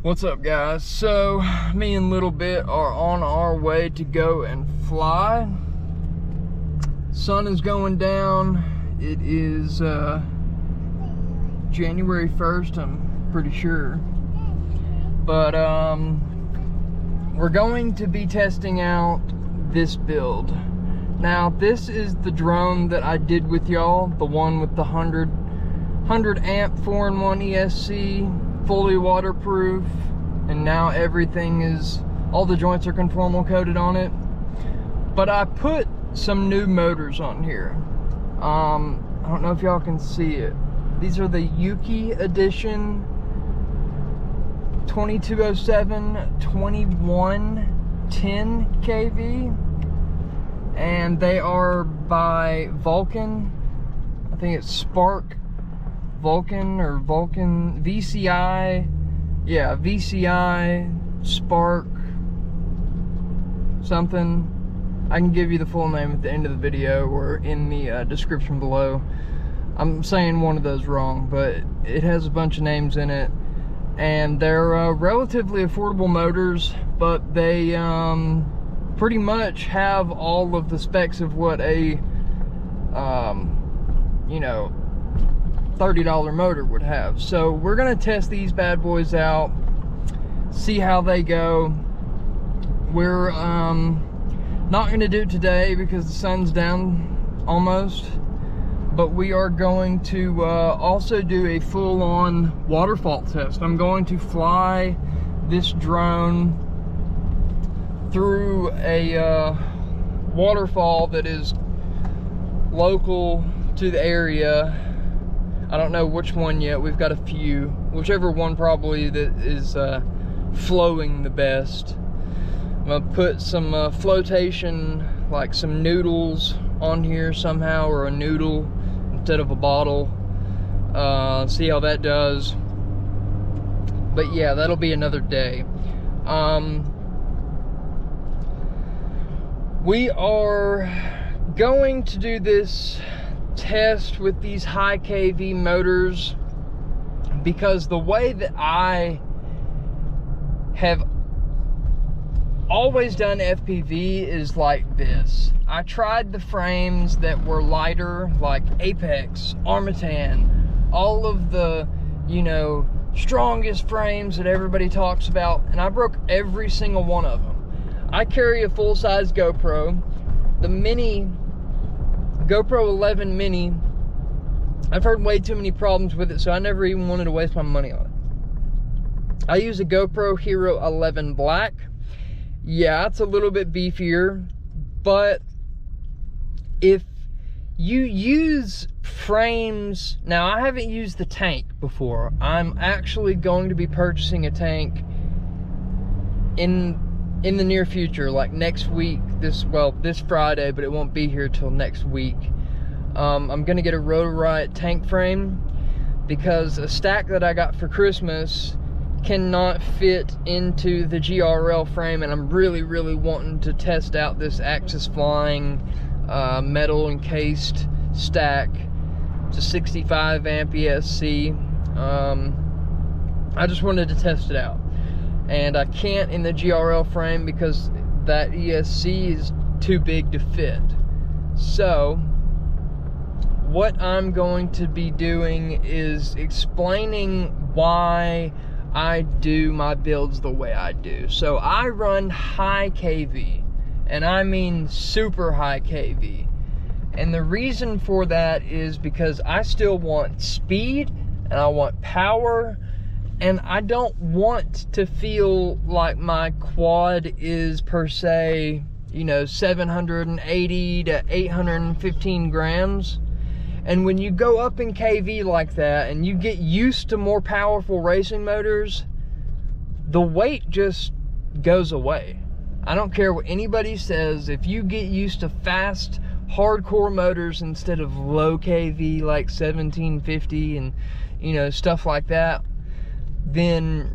What's up, guys? So me and Little Bit are on our way to go and fly. Sun is going down. It is January 1st, I'm pretty sure. But we're going to be testing out this build. Now, this is the drone that I did with y'all, the one with the 100 amp 4-in-1 ESC, fully waterproof, and now everything is, all the joints are conformal coated on it. But I put some new motors on here. I don't know if y'all can see it. These are the YUKi edition 2207-2110kv, and they are by Vulcan. I think it's Spark Vulcan or Vulcan VCI, yeah, VCI Spark something. I can give you the full name at the end of the video or in the description below. I'm saying one of those wrong, but it has a bunch of names in it, and they're relatively affordable motors, but they pretty much have all of the specs of what a you know, $30 motor would have. So we're gonna test these bad boys out, see how they go. We're not gonna do it today because the sun's down almost, but we are going to also do a full-on waterfall test. I'm going to fly this drone through a waterfall that is local to the area. I don't know which one yet. We've got a few. Whichever one probably that is flowing the best. I'm gonna put some flotation, like some noodles on here somehow, or a noodle instead of a bottle. See how that does. But yeah, that'll be another day. We are going to do this test with these high kV motors because the way that I have always done FPV is like this. I tried the frames that were lighter, like Apex, Armatan, all of the, you know, strongest frames that everybody talks about, and I broke every single one of them. I carry a full-size GoPro, the mini GoPro 11 mini. I've heard way too many problems with it, so I never even wanted to waste my money on it. I use a GoPro Hero 11 Black. Yeah, it's a little bit beefier, but if you use frames, now I haven't used the tank before. I'm actually going to be purchasing a tank in the near future, like next week, this Friday, but it won't be here till next week. I'm gonna get a Lowrider tank frame because a stack that I got for Christmas cannot fit into the GRL frame, and I'm really wanting to test out this Axis Flying metal encased stack. It's a 65 amp ESC. I just wanted to test it out, and I can't in the GRL frame because that ESC is too big to fit. So what I'm going to be doing is explaining why I do my builds the way I do. So I run high kV, and I mean super high kV. And the reason for that is because I still want speed, and I want power, and I don't want to feel like my quad is per se, you know, 780 to 815 grams. And when you go up in kV like that and you get used to more powerful racing motors, the weight just goes away. I don't care what anybody says. If you get used to fast, hardcore motors instead of low kV like 1750 and, you know, stuff like that, then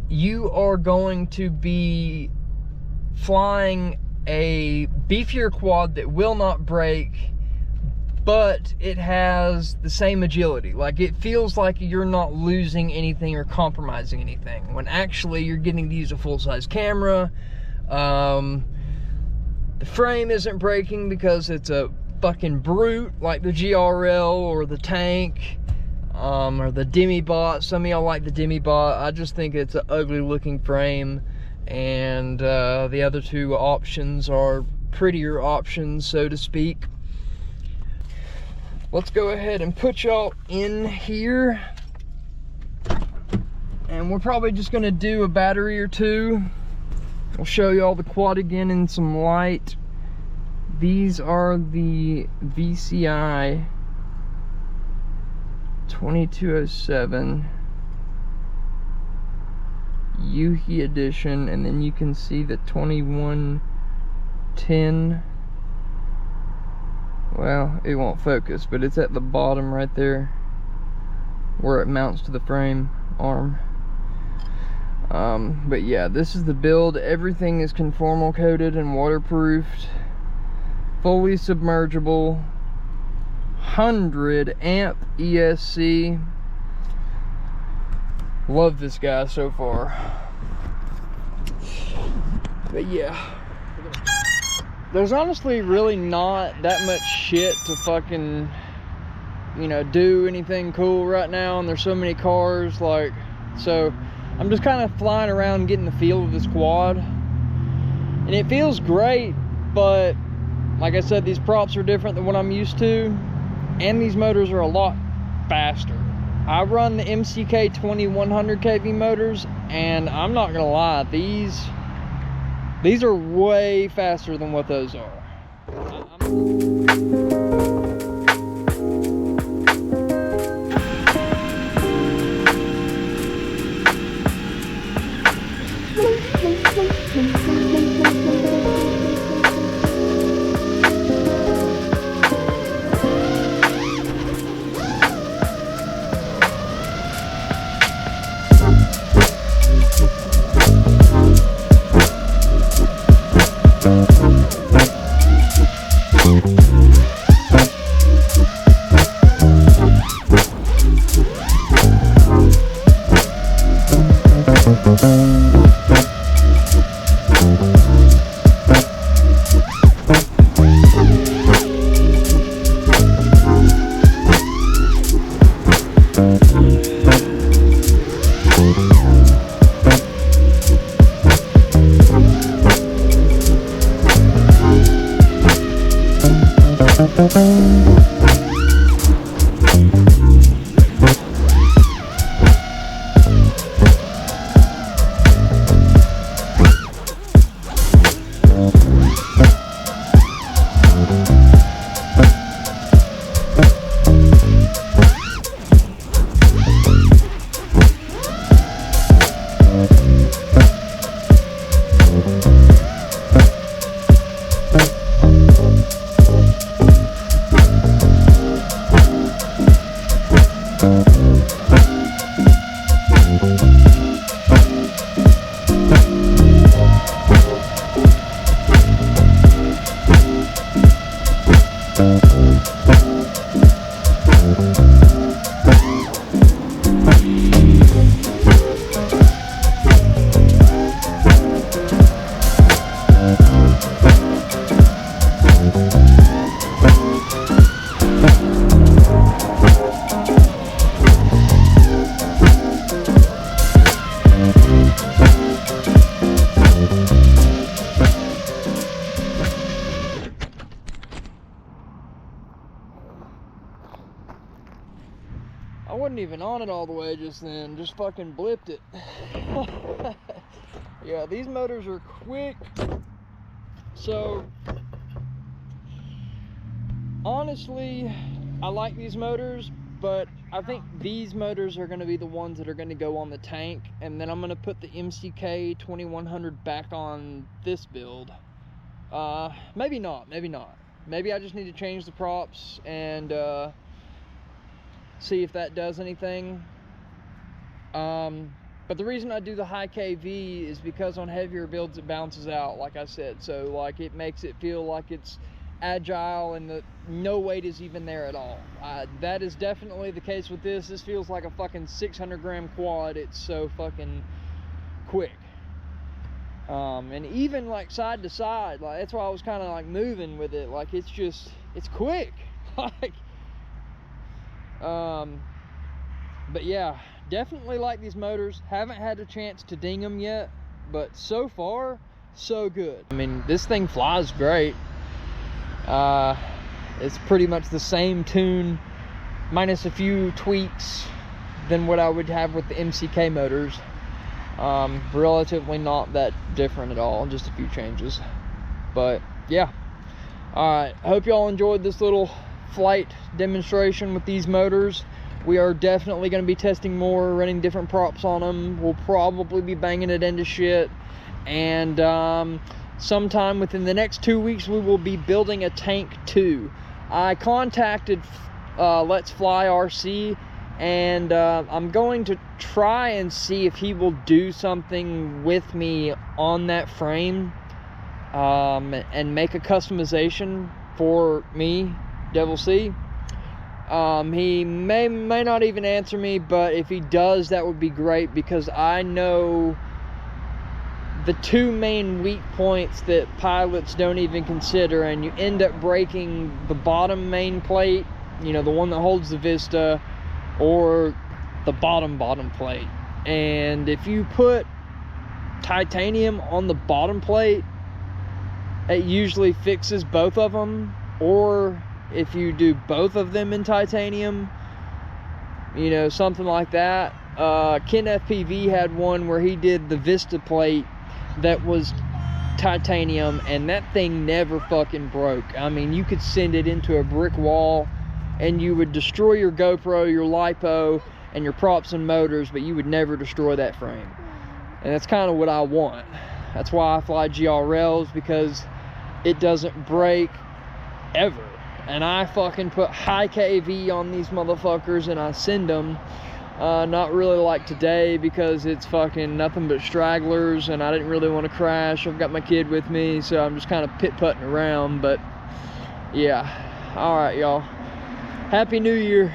you are going to be flying a beefier quad that will not break, but it has the same agility. Like, it feels like you're not losing anything or compromising anything, when actually you're getting to use a full-size camera. The frame isn't breaking because it's a fucking brute like the GRL or the tank, or the Demi-Bot. Some of y'all like the Demi-Bot. I just think it's an ugly looking frame, and the other two options are prettier options, so to speak. Let's go ahead and put y'all in here, and we're probably just gonna do a battery or two. I'll show y'all the quad again in some light. These are the VCI 2207 YUKi edition, and then you can see the 2110. Well, it won't focus, but it's at the bottom right there where it mounts to the frame arm. But yeah, this is the build. Everything is conformal coated and waterproofed, fully submergible, 100 amp ESC. Love this guy so far. But yeah, there's honestly really not that much shit to fucking, you know, do anything cool right now, and there's so many cars, like, so I'm just kind of flying around getting the feel of this quad, and it feels great. But like I said, these props are different than what I'm used to, and these motors are a lot faster. I run the MCK 2100kv motors, and I'm not gonna lie, these are way faster than what those are. I wasn't even on it all the way just then, just fucking blipped it. Yeah, these motors are quick. So honestly, I like these motors, but I think these motors are going to be the ones that are going to go on the tank, and then I'm going to put the MCK 2100 back on this build. Maybe not. Maybe I just need to change the props and see if that does anything. But the reason I do the high KV is because on heavier builds it bounces out, like I said. So like it makes it feel like it's agile, and the no weight is even there at all. That is definitely the case with this. This feels like a fucking 600-gram quad. It's so fucking quick. And even like side to side, like that's why I was kind of like moving with it. Like it's quick. Like, but yeah, definitely like these motors. Haven't had a chance to ding them yet, but so far, so good. I mean, this thing flies great. It's pretty much the same tune, minus a few tweaks than what I would have with the MCK motors. Relatively not that different at all, just a few changes. But yeah, all right, I hope y'all enjoyed this little flight demonstration with these motors. We are definitely going to be testing more, running different props on them. We'll probably be banging it into shit, and sometime within the next 2 weeks we will be building a tank too. I contacted Let's Fly RC, and I'm going to try and see if he will do something with me on that frame, and make a customization for me, Devil C. He may not even answer me, but if he does, that would be great, because I know the two main weak points that pilots don't even consider, and you end up breaking the bottom main plate, you know, the one that holds the Vista, or the bottom plate. And if you put titanium on the bottom plate, it usually fixes both of them. Or if you do both of them in titanium, you know, something like that. Ken FPV had one where he did the Vista plate that was titanium, and that thing never fucking broke. I mean, you could send it into a brick wall and you would destroy your GoPro, your LiPo, and your props and motors, but you would never destroy that frame. And that's kind of what I want. That's why I fly GRLs, because it doesn't break ever. And I fucking put high KV on these motherfuckers and I send them. Not really like today, because it's fucking nothing but stragglers and I didn't really want to crash. I've got my kid with me, so I'm just kind of pit-putting around. But yeah, all right, y'all. Happy New Year.